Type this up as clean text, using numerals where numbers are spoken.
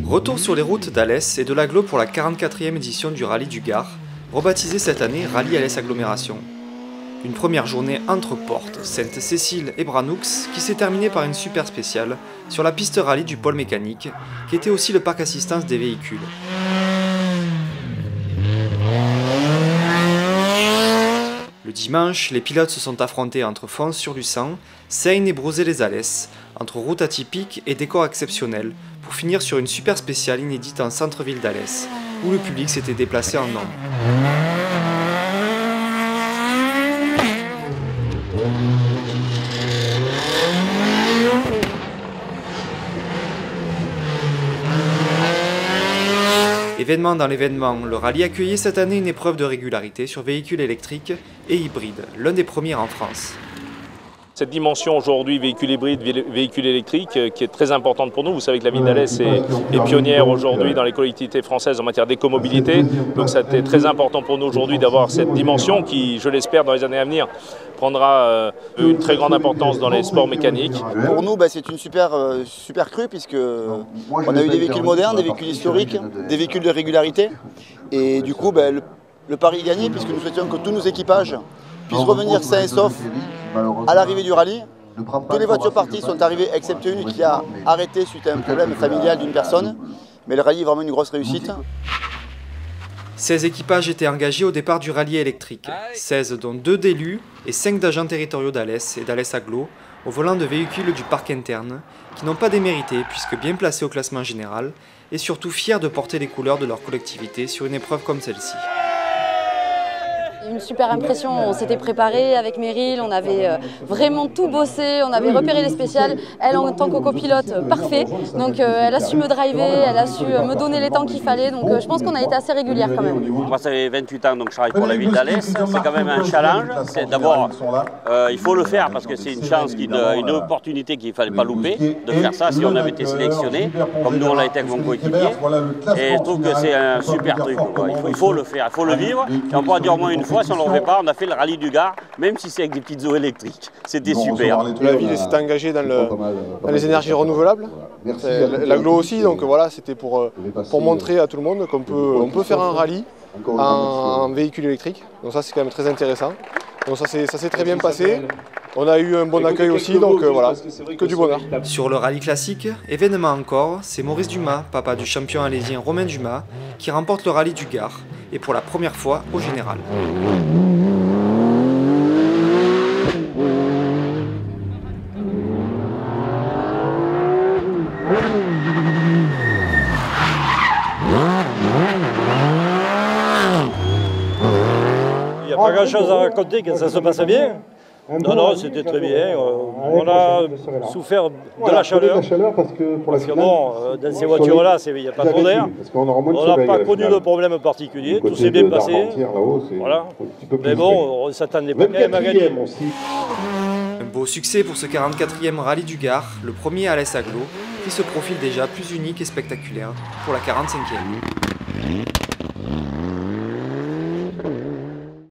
Retour sur les routes d'Alès et de l'Agglo pour la 44e édition du Rallye du Gard, rebaptisé cette année Rallye Alès Agglomération. Une première journée entre Portes, Sainte-Cécile et Branoux qui s'est terminée par une super spéciale sur la piste rallye du pôle mécanique, qui était aussi le parc assistance des véhicules. Le dimanche, les pilotes se sont affrontés entre Fons-sur-Lucent, Seyne et Brozé-les-Alès, entre routes atypiques et décors exceptionnels, pour finir sur une super spéciale inédite en centre-ville d'Alès, où le public s'était déplacé en nombre. Événement dans l'événement, le rallye accueillait cette année une épreuve de régularité sur véhicules électriques et hybrides, l'un des premiers en France. Cette dimension aujourd'hui, véhicule hybride, véhicule électrique, qui est très importante pour nous. Vous savez que la ville d'Alès est pionnière aujourd'hui dans les collectivités françaises en matière d'écomobilité. Donc c'était très important pour nous aujourd'hui d'avoir cette dimension qui, je l'espère, dans les années à venir, prendra une très grande importance dans les sports mécaniques. Pour nous, c'est une super crue puisque on a eu des véhicules modernes, des véhicules historiques, des véhicules de régularité. Et du coup, le pari est gagné puisque nous souhaitions que tous nos équipages puissent revenir sains et saufs à l'arrivée du rallye. Toutes les voitures parties sont arrivées, excepté une qui a arrêté suite à un problème familial d'une personne. Mais le rallye est vraiment une grosse réussite. 16 équipages étaient engagés au départ du rallye électrique, 16 dont 2 d'élus et 5 d'agents territoriaux d'Alès et d'Alès Agglo au volant de véhicules du parc interne qui n'ont pas démérité puisque bien placés au classement général et surtout fiers de porter les couleurs de leur collectivité sur une épreuve comme celle-ci. Une super impression, on s'était préparé avec Meryl, on avait vraiment tout bossé, on avait repéré les spéciales. Elle en tant que copilote, parfait. Donc elle a su me driver, elle a su me donner les temps qu'il fallait. Donc je pense qu'on a été assez régulière quand même. Moi ça fait 28 ans donc je travaille pour la ville d'Alès. C'est quand même un challenge. D'abord il faut le faire parce que c'est une chance, une opportunité qu'il ne fallait pas louper de faire ça si on avait été sélectionné, comme nous on l'a été avec mon coéquipier. Et je trouve que c'est un super truc. Il faut le faire, il faut le vivre. Et on pourra dire au moins une fois. Si on ne le fait pas, on a fait le rallye du Gard, même si c'est avec des petites eaux électriques. C'était super. La ville s'est engagée dans les énergies renouvelables, l'Agglo aussi, donc voilà, c'était pour montrer à tout le monde qu'on peut faire un rallye en véhicule électrique. Donc ça c'est quand même très intéressant. Donc ça s'est très bien passé. On a eu un bon accueil aussi, donc voilà, que du bonheur. Sur le rallye classique, événement encore, c'est Maurice Dumas, papa du champion alésien Romain Dumas, qui remporte le rallye du Gard, et pour la première fois au général. Il n'y a pas grand chose à raconter quand ça se passe bien. Non, c'était très bien. On a souffert de la chaleur. Parce que bon, dans ces voitures-là, il n'y a pas trop d'air. On n'a pas connu de problème particulier. Tout s'est bien passé. Voilà. Mais bon, on ne s'attendait pas quand même à gagner. Un beau succès pour ce 44e rallye du Gard, le premier à Alès Agglo, qui se profile déjà plus unique et spectaculaire pour la 45e.